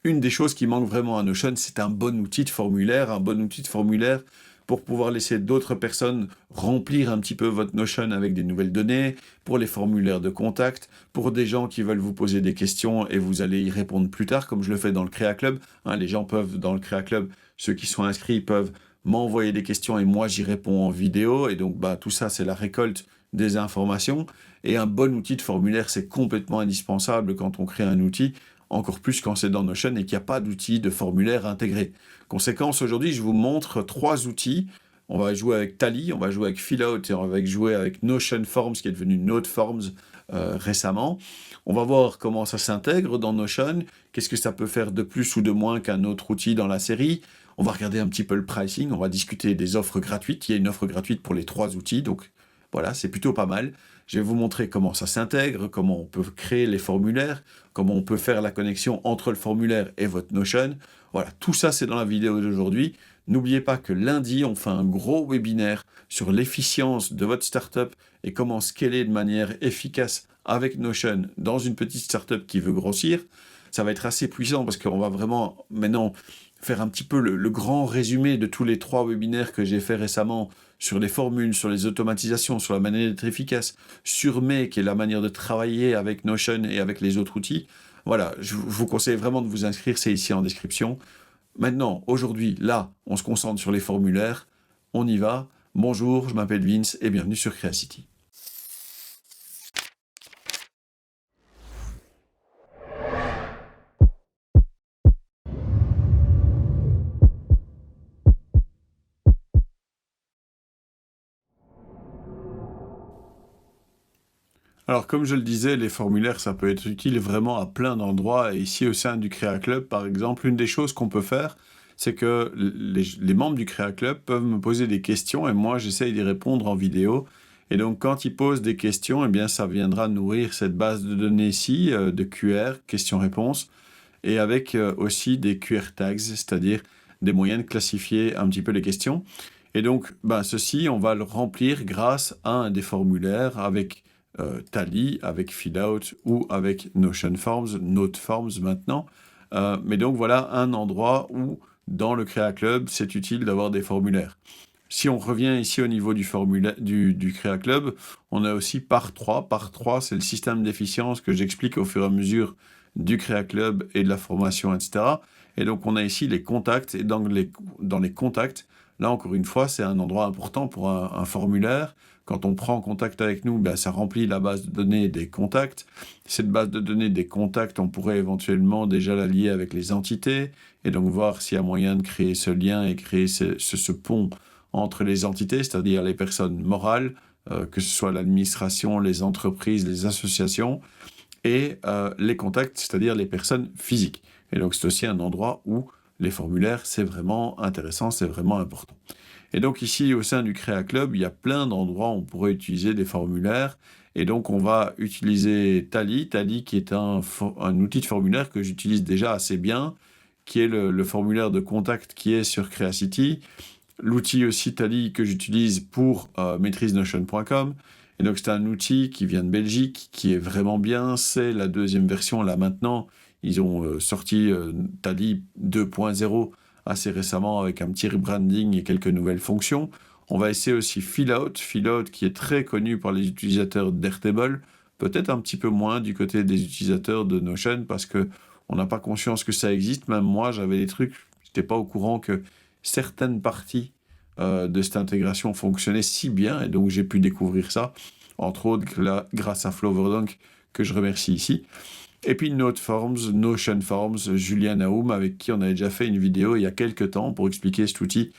une des choses qui manque vraiment à Notion, c'est un bon outil de formulaire, pour pouvoir laisser d'autres personnes remplir un petit peu votre Notion avec des nouvelles données, pour les formulaires de contact, pour des gens qui veulent vous poser des questions et vous allez y répondre plus tard, comme je le fais dans le Créa Club. Les gens peuvent, dans le Créa Club, ceux qui sont inscrits peuvent m'envoyer des questions et moi j'y réponds en vidéo. Et donc tout ça, c'est la récolte des informations. Et un bon outil de formulaire, c'est complètement indispensable quand on crée un outil, encore plus quand c'est dans Notion et qu'il n'y a pas d'outil de formulaire intégré. Conséquence, aujourd'hui, je vous montre 3 outils. On va jouer avec Tally, on va jouer avec Fillout et on va jouer avec Notion Forms, qui est devenu Note Forms récemment. On va voir comment ça s'intègre dans Notion, qu'est-ce que ça peut faire de plus ou de moins qu'un autre outil dans la série. On va regarder un petit peu le pricing, on va discuter des offres gratuites. Il y a une offre gratuite pour les 3 outils, donc voilà, c'est plutôt pas mal. Je vais vous montrer comment ça s'intègre, comment on peut créer les formulaires, comment on peut faire la connexion entre le formulaire et votre Notion. Voilà, tout ça, c'est dans la vidéo d'aujourd'hui. N'oubliez pas que lundi, on fait un gros webinaire sur l'efficience de votre startup et comment scaler de manière efficace avec Notion dans une petite startup qui veut grossir. Ça va être assez puissant parce qu'on va vraiment maintenant faire un petit peu le grand résumé de tous les 3 webinaires que j'ai fait récemment sur les formules, sur les automatisations, sur la manière d'être efficace, sur Make et la manière de travailler avec Notion et avec les autres outils. Voilà, je vous conseille vraiment de vous inscrire, c'est ici en description. Maintenant, aujourd'hui, là, on se concentre sur les formulaires. On y va. Bonjour, je m'appelle Vince et bienvenue sur Creacity. Alors, comme je le disais, les formulaires, ça peut être utile vraiment à plein d'endroits. Et ici, au sein du Créa Club, par exemple, une des choses qu'on peut faire, c'est que les membres du Créa Club peuvent me poser des questions et moi, j'essaye d'y répondre en vidéo. Et donc, quand ils posent des questions, eh bien, ça viendra nourrir cette base de données ici, de QR, questions-réponses, et avec aussi des QR tags, c'est-à-dire des moyens de classifier un petit peu les questions. Et donc, ceci, on va le remplir grâce à un des formulaires avec Tally, avec Fillout ou avec Notion Forms, Note Forms maintenant. Mais donc, voilà un endroit où, dans le Créa Club, c'est utile d'avoir des formulaires. Si on revient ici au niveau du Créa Club, on a aussi Par 3. Par 3, c'est le système d'efficience que j'explique au fur et à mesure du Créa Club et de la formation, etc. Et donc, on a ici les contacts. Et dans les contacts, là, encore une fois, c'est un endroit important pour un formulaire. Quand on prend contact avec nous, ça remplit la base de données des contacts. Cette base de données des contacts, on pourrait éventuellement déjà la lier avec les entités et donc voir s'il y a moyen de créer ce lien et créer ce pont entre les entités, c'est-à-dire les personnes morales, que ce soit l'administration, les entreprises, les associations, et les contacts, c'est-à-dire les personnes physiques. Et donc, c'est aussi un endroit où les formulaires, c'est vraiment intéressant, c'est vraiment important. Et donc, ici, au sein du Créa Club, il y a plein d'endroits où on pourrait utiliser des formulaires. Et donc, on va utiliser Tally, qui est un outil de formulaire que j'utilise déjà assez bien, qui est le formulaire de contact qui est sur Creacity. L'outil aussi Tally que j'utilise pour maîtrisenotion.com. Et donc, c'est un outil qui vient de Belgique, qui est vraiment bien. C'est la 2e version, là, maintenant. Ils ont sorti Tally 2.0 assez récemment avec un petit rebranding et quelques nouvelles fonctions. On va essayer aussi Fillout qui est très connu par les utilisateurs d'Airtable, peut-être un petit peu moins du côté des utilisateurs de Notion, parce que on n'a pas conscience que ça existe. Même moi, j'avais des trucs, j'étais pas au courant que certaines parties de cette intégration fonctionnaient si bien, et donc j'ai pu découvrir ça, entre autres grâce à Flowerdunk, que je remercie ici. Et puis Notion Forms, Julien Naoum, avec qui on avait déjà fait une vidéo il y a quelques temps pour expliquer cet outil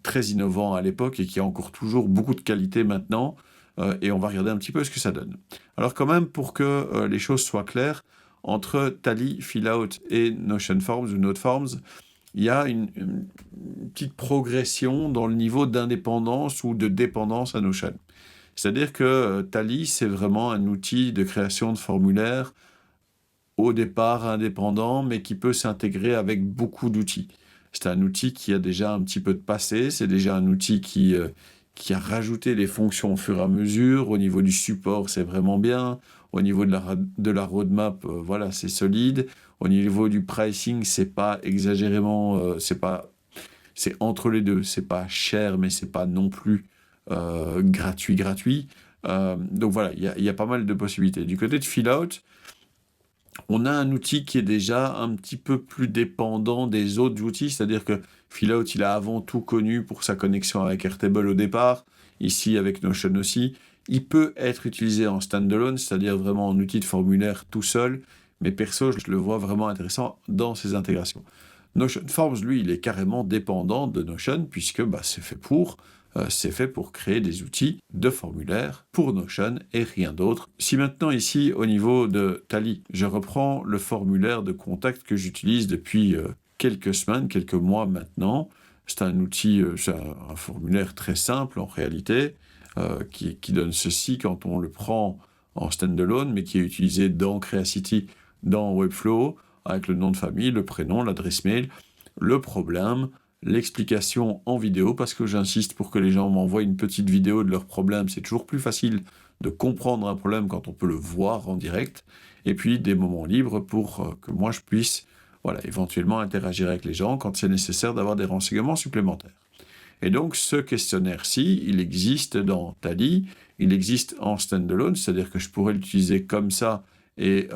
très innovant à l'époque et qui a encore toujours beaucoup de qualité maintenant. Et on va regarder un petit peu ce que ça donne. Alors quand même, pour que les choses soient claires, entre Tally, Fillout et Notion Forms ou Note Forms, il y a une petite progression dans le niveau d'indépendance ou de dépendance à Notion. C'est-à-dire que Tally, c'est vraiment un outil de création de formulaires au départ indépendant, mais qui peut s'intégrer avec beaucoup d'outils. C'est un outil qui a déjà un petit peu de passé, c'est déjà un outil qui a rajouté des fonctions au fur et à mesure. Au niveau du support, c'est vraiment bien. Au niveau de la roadmap, voilà, c'est solide. Au niveau du pricing, c'est pas exagérément, c'est entre les deux. C'est pas cher, mais c'est pas non plus gratuit. Donc voilà, il y a pas mal de possibilités. Du côté de Filout, on a un outil qui est déjà un petit peu plus dépendant des autres outils, c'est-à-dire que Filout, il a avant tout connu pour sa connexion avec Airtable au départ, ici avec Notion aussi. Il peut être utilisé en standalone, c'est-à-dire vraiment en outil de formulaire tout seul, mais perso, je le vois vraiment intéressant dans ses intégrations. Notion Forms, lui, il est carrément dépendant de Notion, puisque c'est fait pour créer des outils de formulaire pour Notion et rien d'autre. Si maintenant ici, au niveau de Tally, je reprends le formulaire de contact que j'utilise depuis quelques semaines, quelques mois maintenant, c'est un outil, c'est un formulaire très simple en réalité, qui donne ceci quand on le prend en standalone, mais qui est utilisé dans Creacity, dans Webflow, avec le nom de famille, le prénom, l'adresse mail, le problème, l'explication en vidéo, parce que j'insiste pour que les gens m'envoient une petite vidéo de leur problème. C'est toujours plus facile de comprendre un problème quand on peut le voir en direct. Et puis des moments libres pour que moi je puisse éventuellement interagir avec les gens quand c'est nécessaire d'avoir des renseignements supplémentaires. Et donc ce questionnaire-ci, il existe dans Tally, il existe en standalone, c'est-à-dire que je pourrais l'utiliser comme ça et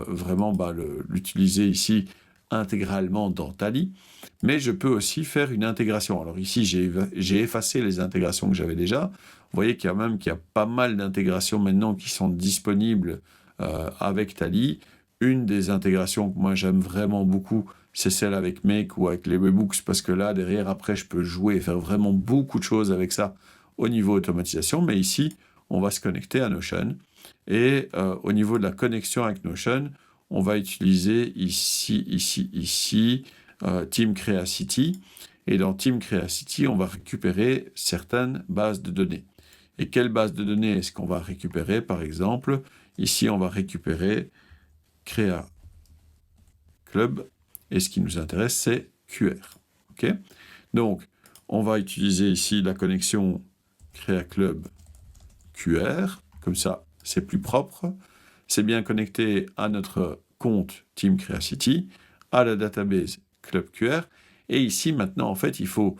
vraiment l'utiliser ici intégralement dans Tally, mais je peux aussi faire une intégration. Alors ici, j'ai effacé les intégrations que j'avais déjà. Vous voyez qu'il y a pas mal d'intégrations maintenant qui sont disponibles avec Tally. Une des intégrations que moi j'aime vraiment beaucoup, c'est celle avec Make ou avec les Webhooks, parce que là, derrière, après, je peux jouer et faire vraiment beaucoup de choses avec ça au niveau automatisation. Mais ici, on va se connecter à Notion. Et au niveau de la connexion avec Notion, on va utiliser ici, Team Creacity. Et dans Team Creacity, on va récupérer certaines bases de données. Et quelle base de données est-ce qu'on va récupérer? Par exemple, ici, on va récupérer Crea Club. Et ce qui nous intéresse, c'est QR. Okay, donc, on va utiliser ici la connexion Crea Club QR. Comme ça, c'est plus propre. C'est bien connecté à notre compte Team Creacity, à la database Club QR. Et ici, maintenant, en fait, il faut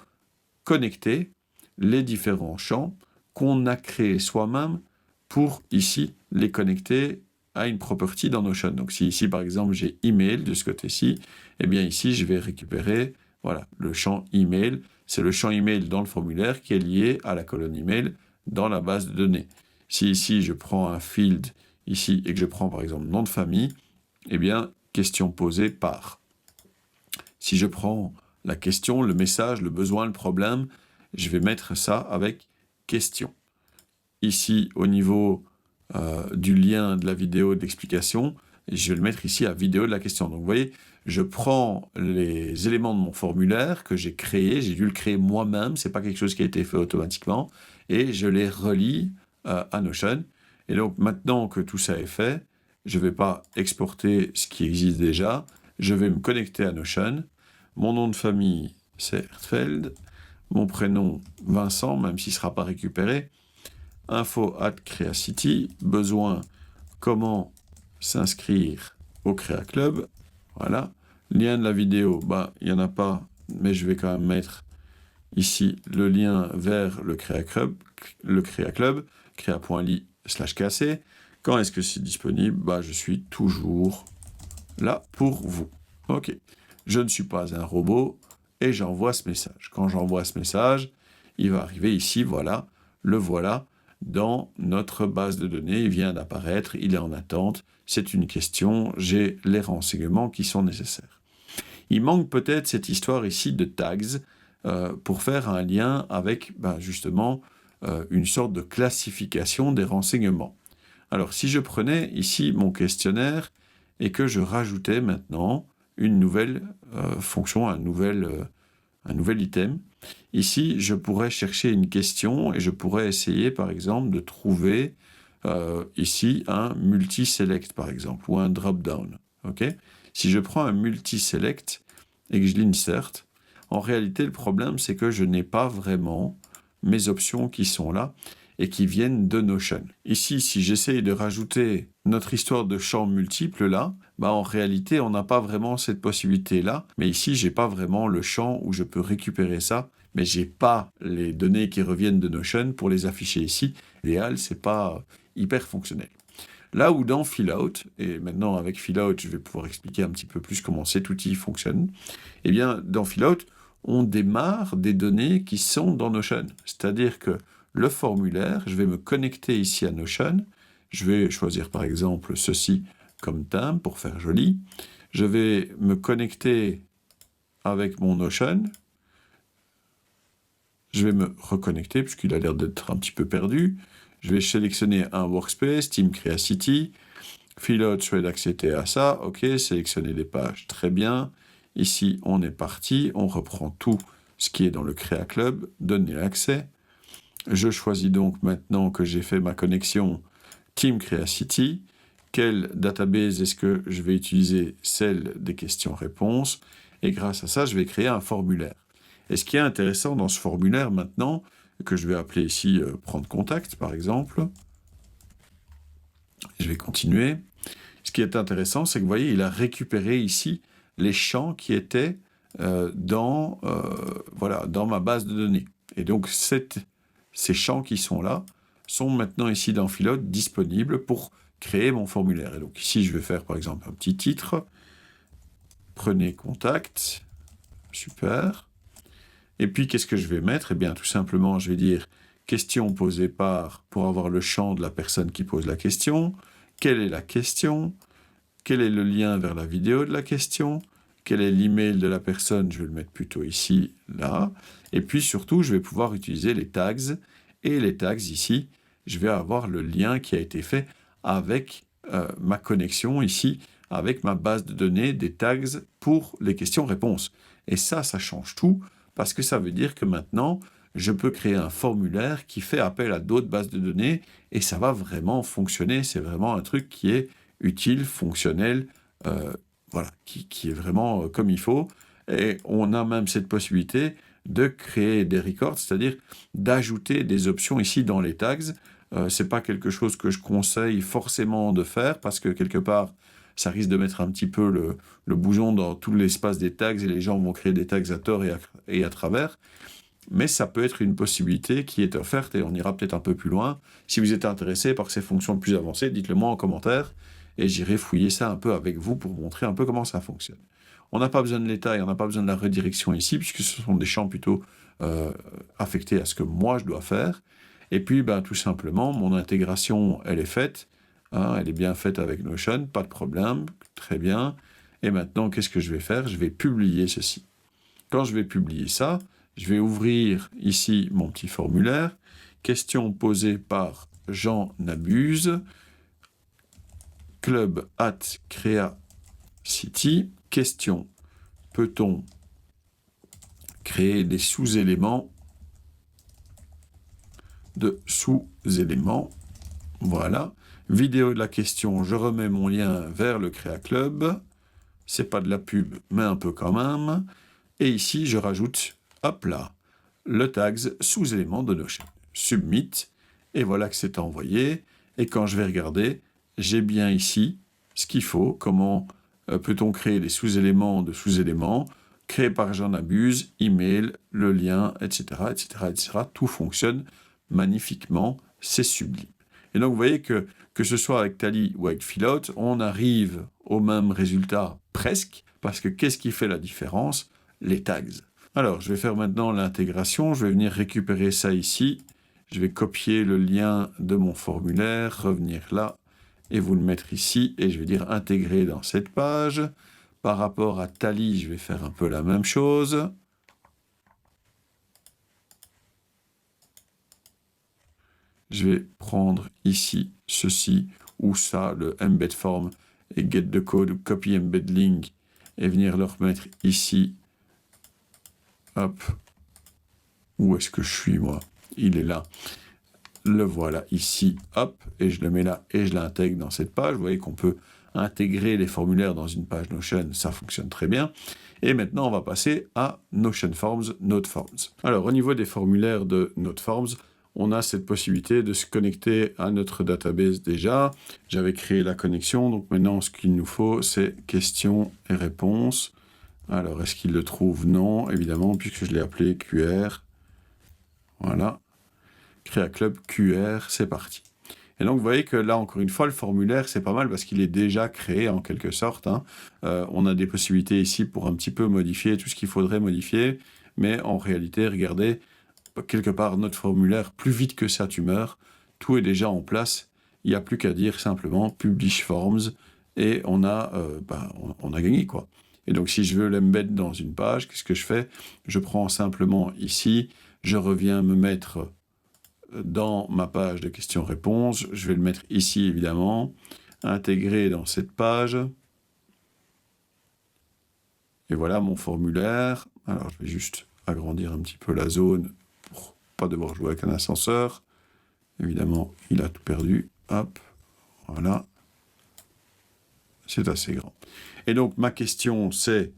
connecter les différents champs qu'on a créés soi-même pour, ici, les connecter à une property dans Notion. Donc, si ici, par exemple, j'ai email de ce côté-ci, eh bien, ici, je vais récupérer, le champ email. C'est le champ email dans le formulaire qui est lié à la colonne email dans la base de données. Si ici, je prends un field ici et que je prends, par exemple, nom de famille, eh bien, question posée par. Si je prends la question, le message, le besoin, le problème, je vais mettre ça avec question. Ici, au niveau du lien de la vidéo d'explication, je vais le mettre ici à vidéo de la question. Donc, vous voyez, je prends les éléments de mon formulaire que j'ai créé, j'ai dû le créer moi-même, c'est pas quelque chose qui a été fait automatiquement, et je les relie à Notion. Et donc, maintenant que tout ça est fait, je ne vais pas exporter ce qui existe déjà, je vais me connecter à Notion. Mon nom de famille, c'est Hertfeld. Mon prénom, Vincent, même s'il ne sera pas récupéré. info@creacity, besoin, comment s'inscrire au Crea Club. Voilà. Lien de la vidéo, il n'y en a pas, mais je vais quand même mettre ici le lien vers le Crea Club, crea.ly/kc. Quand est-ce que c'est disponible? Je suis toujours là pour vous. Ok. Je ne suis pas un robot et j'envoie ce message. Quand j'envoie ce message, il va arriver ici, le voilà dans notre base de données. Il vient d'apparaître, il est en attente. C'est une question, j'ai les renseignements qui sont nécessaires. Il manque peut-être cette histoire ici de tags pour faire un lien avec justement une sorte de classification des renseignements. Alors, si je prenais ici mon questionnaire et que je rajoutais maintenant une nouvelle fonction, un nouvel item, ici, je pourrais chercher une question et je pourrais essayer, par exemple, de trouver ici un multi-select, par exemple, ou un drop-down. Okay, si je prends un multi-select et que je l'insert, en réalité, le problème, c'est que je n'ai pas vraiment mes options qui sont là et qui viennent de Notion. Ici, si j'essaye de rajouter notre histoire de champs multiples là, en réalité, on n'a pas vraiment cette possibilité-là. Mais ici, j'ai pas vraiment le champ où je peux récupérer ça, mais j'ai pas les données qui reviennent de Notion pour les afficher ici. L'idéal, c'est pas hyper fonctionnel. Là où dans Fillout, et maintenant avec Fillout, je vais pouvoir expliquer un petit peu plus comment cet outil fonctionne, eh bien, dans Fillout, on démarre des données qui sont dans Notion. C'est-à-dire que le formulaire, je vais me connecter ici à Notion, je vais choisir par exemple ceci comme thème pour faire joli, je vais me connecter avec mon Notion, je vais me reconnecter puisqu'il a l'air d'être un petit peu perdu, je vais sélectionner un workspace, Team Creacity, Fillout, je souhaite accéder à ça, ok, sélectionner les pages, très bien. Ici, on est parti, on reprend tout ce qui est dans le Crea Club, donner l'accès. Je choisis donc maintenant que j'ai fait ma connexion Team Creacity. Quelle database est-ce que je vais utiliser? Celle des questions-réponses. Et grâce à ça, je vais créer un formulaire. Et ce qui est intéressant dans ce formulaire maintenant, que je vais appeler ici prendre contact par exemple, je vais continuer. Ce qui est intéressant, c'est que vous voyez, il a récupéré ici les champs qui étaient dans ma base de données. Et donc, ces champs qui sont là sont maintenant ici dans Fillout disponibles pour créer mon formulaire. Et donc ici, je vais faire par exemple un petit titre. Prenez contact. Super. Et puis, qu'est-ce que je vais mettre? Eh bien, tout simplement, je vais dire question posée par, pour avoir le champ de la personne qui pose la question. Quelle est la question? Quel est le lien vers la vidéo de la question? Quel est l'email de la personne? Je vais le mettre plutôt ici, là. Et puis surtout, je vais pouvoir utiliser les tags. Et les tags ici, je vais avoir le lien qui a été fait avec ma connexion ici, avec ma base de données des tags pour les questions-réponses. Et ça change tout, parce que ça veut dire que maintenant, je peux créer un formulaire qui fait appel à d'autres bases de données, et ça va vraiment fonctionner. C'est vraiment un truc qui est utile, fonctionnel, qui est vraiment comme il faut. Et on a même cette possibilité de créer des records, c'est-à-dire d'ajouter des options ici dans les tags. C'est pas quelque chose que je conseille forcément de faire, parce que quelque part, ça risque de mettre un petit peu le bouchon dans tout l'espace des tags, et les gens vont créer des tags à tort et à travers. Mais ça peut être une possibilité qui est offerte, et on ira peut-être un peu plus loin. Si vous êtes intéressé par ces fonctions plus avancées, dites-le moi en commentaire, et j'irai fouiller ça un peu avec vous pour montrer un peu comment ça fonctionne. On n'a pas besoin de l'état et on n'a pas besoin de la redirection ici, puisque ce sont des champs plutôt affectés à ce que moi je dois faire. Et puis, tout simplement, mon intégration, elle est faite. Elle est bien faite avec Notion, pas de problème, très bien. Et maintenant, qu'est-ce que je vais faire? Je vais publier ceci. Quand je vais publier ça, je vais ouvrir ici mon petit formulaire. Question posée par Jean Nabuse. club@creacity. Question, peut-on créer des sous-éléments de sous-éléments? Voilà. Vidéo de la question, je remets mon lien vers le Crea Club. C'est pas de la pub, mais un peu quand même. Et ici, je rajoute, hop là, le tags sous-élément de Notion. Submit. Et voilà que c'est envoyé. Et quand je vais regarder, j'ai bien ici ce qu'il faut. Comment peut-on créer des sous-éléments de sous-éléments, créé par Jean Nabuse, email, le lien, etc., etc., etc. Tout fonctionne magnifiquement, c'est sublime. Et donc, vous voyez que ce soit avec Tally ou avec Fillout, on arrive au même résultat presque, parce que qu'est-ce qui fait la différence? Les tags. Alors, je vais faire maintenant l'intégration, je vais venir récupérer ça ici, je vais copier le lien de mon formulaire, revenir là, et vous le mettre ici, et je vais dire intégrer dans cette page. Par rapport à Tally, je vais faire un peu la même chose. Je vais prendre ici ceci ou ça, le embed form et get the code ou copy embed link, et venir le remettre ici. Hop. Où est-ce que je suis, moi? Il est là. Le voilà ici, hop, et je le mets là et je l'intègre dans cette page. Vous voyez qu'on peut intégrer les formulaires dans une page Notion, ça fonctionne très bien. Et maintenant, on va passer à Notion Forms, Node Forms. Alors, au niveau des formulaires de Node Forms, on a cette possibilité de se connecter à notre database déjà. J'avais créé la connexion, donc maintenant ce qu'il nous faut, c'est questions et réponses. Alors, est-ce qu'il le trouve? Non, évidemment, puisque je l'ai appelé QR. Voilà. Créa Club QR, c'est parti. Et donc, vous voyez que là, encore une fois, le formulaire, c'est pas mal parce qu'il est déjà créé en quelque sorte. On a des possibilités ici pour un petit peu modifier tout ce qu'il faudrait modifier. Mais en réalité, regardez, quelque part, notre formulaire, plus vite que ça, tu meurs. Tout est déjà en place. Il n'y a plus qu'à dire simplement Publish Forms et on a gagné, quoi. Et donc, si je veux l'embed dans une page, qu'est-ce que je fais? Je prends simplement ici, je reviens me mettre dans ma page de questions-réponses. Je vais le mettre ici, évidemment. Intégrer dans cette page. Et voilà mon formulaire. Alors, je vais juste agrandir un petit peu la zone pour pas devoir jouer avec un ascenseur. Évidemment, il a tout perdu. Hop, voilà. C'est assez grand. Et donc, ma question, c'est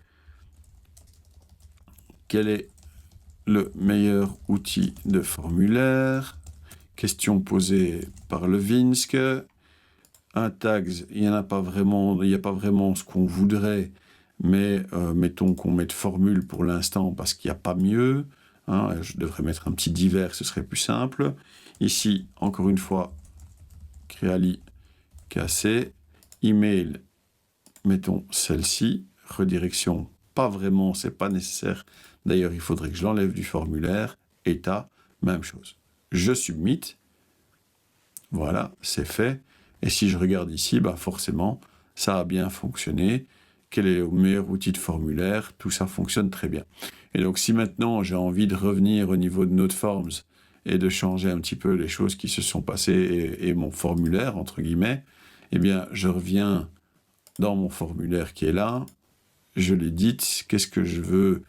quel est le meilleur outil de formulaire? Question posée par Levinsk. Un tags, il n'y a pas vraiment ce qu'on voudrait, mais mettons qu'on mette formule pour l'instant parce qu'il n'y a pas mieux. Je devrais mettre un petit divers, ce serait plus simple. Ici, encore une fois, Creali cassé. Email, mettons celle-ci. Redirection, pas vraiment, c'est pas nécessaire. D'ailleurs, il faudrait que je l'enlève du formulaire. État, même chose. Je submit. Voilà, c'est fait. Et si je regarde ici, forcément, ça a bien fonctionné. Quel est le meilleur outil de formulaire? Tout ça fonctionne très bien. Et donc, si maintenant j'ai envie de revenir au niveau de Noteforms et de changer un petit peu les choses qui se sont passées et mon formulaire, entre guillemets, eh bien, je reviens dans mon formulaire qui est là. Je l'édite. Qu'est-ce que je veux?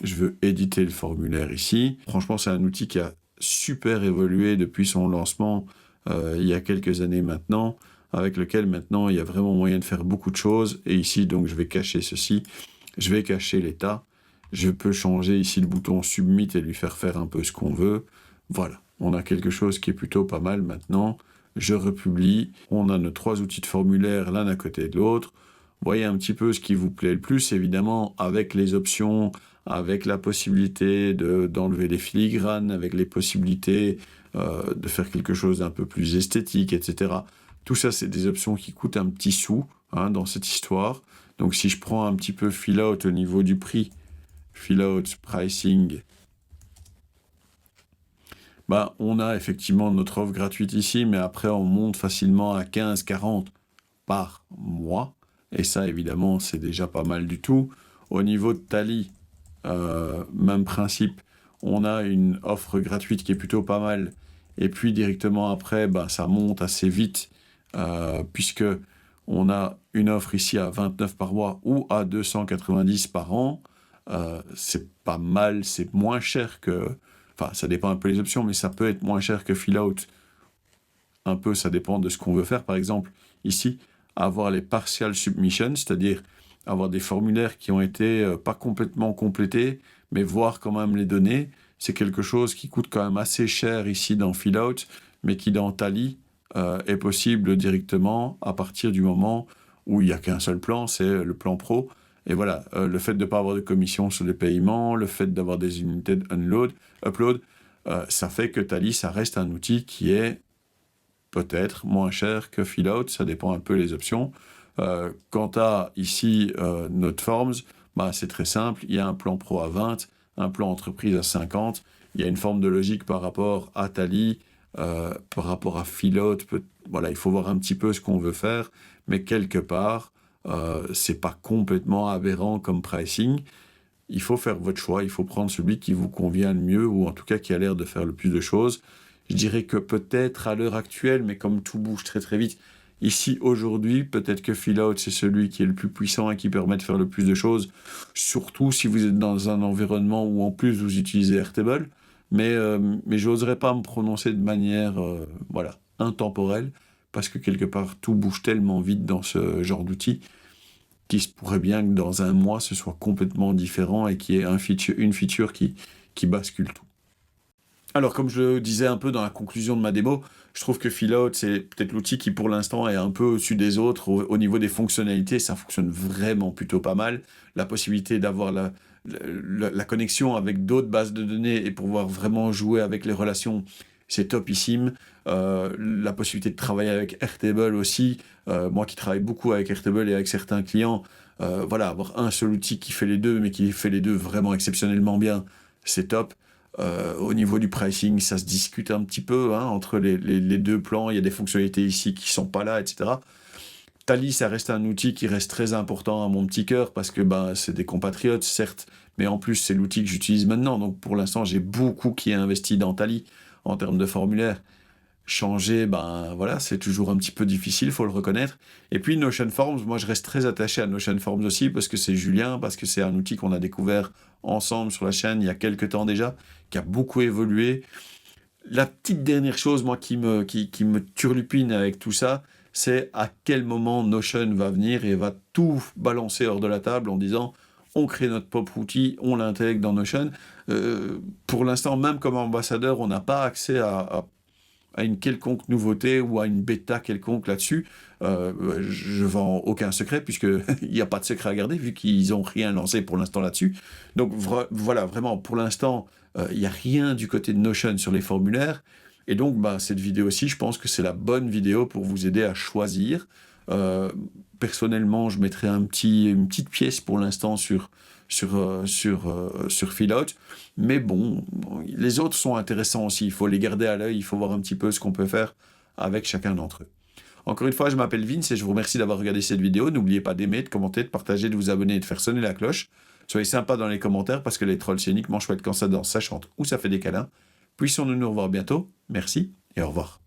Je veux éditer le formulaire ici. Franchement, c'est un outil qui a super évolué depuis son lancement il y a quelques années maintenant, avec lequel maintenant il y a vraiment moyen de faire beaucoup de choses. Et ici, donc, je vais cacher ceci. Je vais cacher l'état. Je peux changer ici le bouton Submit et lui faire un peu ce qu'on veut. Voilà, on a quelque chose qui est plutôt pas mal maintenant. Je republie. On a nos 3 outils de formulaire l'un à côté de l'autre. Voyez un petit peu ce qui vous plaît le plus, évidemment, avec les options, avec la possibilité d'enlever les filigranes, avec les possibilités de faire quelque chose d'un peu plus esthétique, etc. Tout ça, c'est des options qui coûtent un petit sou dans cette histoire. Donc, si je prends un petit peu fill out au niveau du prix, fill out, pricing, on a effectivement notre offre gratuite ici, mais après, on monte facilement à 15-40 par mois. Et ça, évidemment, c'est déjà pas mal du tout. Au niveau de Tally, même principe, on a une offre gratuite qui est plutôt pas mal. Et puis, directement après, ça monte assez vite, puisque on a une offre ici à 29 par mois ou à 290 par an. C'est pas mal, c'est moins cher que... Enfin, ça dépend un peu des options, mais ça peut être moins cher que fill out. Un peu, ça dépend de ce qu'on veut faire. Par exemple, ici, avoir les partial submissions, c'est-à-dire avoir des formulaires qui ont été pas complètement complétés, mais voir quand même les données, c'est quelque chose qui coûte quand même assez cher ici dans fill out, mais qui dans Tally est possible directement à partir du moment où il n'y a qu'un seul plan, c'est le plan pro. Et voilà, le fait de ne pas avoir de commission sur les paiements, le fait d'avoir des unités upload, ça fait que Tally, ça reste un outil qui est peut-être moins cher que fill out, ça dépend un peu des options. Quant à ici Noteforms, c'est très simple, il y a un plan pro à 20, un plan entreprise à 50, il y a une forme de logique par rapport à Tally, par rapport à fill out, voilà, il faut voir un petit peu ce qu'on veut faire, mais quelque part, c'est pas complètement aberrant comme pricing. Il faut faire votre choix, il faut prendre celui qui vous convient le mieux, ou en tout cas qui a l'air de faire le plus de choses. Je dirais que peut-être à l'heure actuelle, mais comme tout bouge très très vite, ici aujourd'hui, peut-être que fill out c'est celui qui est le plus puissant et qui permet de faire le plus de choses, surtout si vous êtes dans un environnement où en plus vous utilisez Airtable, mais j'oserais pas me prononcer de manière intemporelle, parce que quelque part tout bouge tellement vite dans ce genre d'outils qu'il se pourrait bien que dans un mois ce soit complètement différent et qu'il y ait une feature qui bascule tout. Alors, comme je le disais un peu dans la conclusion de ma démo, je trouve que Philout, c'est peut-être l'outil qui, pour l'instant, est un peu au-dessus des autres au niveau des fonctionnalités. Ça fonctionne vraiment plutôt pas mal. La possibilité d'avoir la connexion avec d'autres bases de données et pouvoir vraiment jouer avec les relations, c'est topissime. La possibilité de travailler avec Airtable aussi. Moi qui travaille beaucoup avec Airtable et avec certains clients, voilà, avoir un seul outil qui fait les deux, mais qui fait les deux vraiment exceptionnellement bien, c'est top. Au niveau du pricing, ça se discute un petit peu hein, entre les deux plans. Il y a des fonctionnalités ici qui sont pas là, etc. Tally, ça reste un outil qui reste très important à mon petit cœur parce que ben, c'est des compatriotes, certes, mais en plus, c'est l'outil que j'utilise maintenant. Donc, pour l'instant, j'ai beaucoup qui est investi dans Tally en termes de formulaire. Changer, ben voilà, c'est toujours un petit peu difficile, faut le reconnaître. Et puis Notion Forms, moi je reste très attaché à Notion Forms aussi parce que c'est Julien, parce que c'est un outil qu'on a découvert ensemble sur la chaîne il y a quelques temps déjà, qui a beaucoup évolué. La petite dernière chose, moi, qui me turlupine avec tout ça, c'est à quel moment Notion va venir et va tout balancer hors de la table en disant on crée notre propre outil, on l'intègre dans Notion. Pour l'instant, même comme ambassadeur, on n'a pas accès à une quelconque nouveauté ou à une bêta quelconque là-dessus. Je vends aucun secret puisqu'il n'y a pas de secret à garder vu qu'ils n'ont rien lancé pour l'instant là-dessus. Donc voilà, vraiment, pour l'instant, il n'y a rien du côté de Notion sur les formulaires. Et donc, bah, cette vidéo-ci, je pense que c'est la bonne vidéo pour vous aider à choisir. Euh, Personnellement, je mettrai une petite pièce pour l'instant sur Philout. Mais bon, les autres sont intéressants aussi. Il faut les garder à l'œil. Il faut voir un petit peu ce qu'on peut faire avec chacun d'entre eux. Encore une fois, je m'appelle Vince et je vous remercie d'avoir regardé cette vidéo. N'oubliez pas d'aimer, de commenter, de partager, de vous abonner et de faire sonner la cloche. Soyez sympa dans les commentaires parce que les trolls, c'est uniquement chouette quand ça danse, ça chante ou ça fait des câlins. Puissions-nous nous revoir bientôt. Merci et au revoir.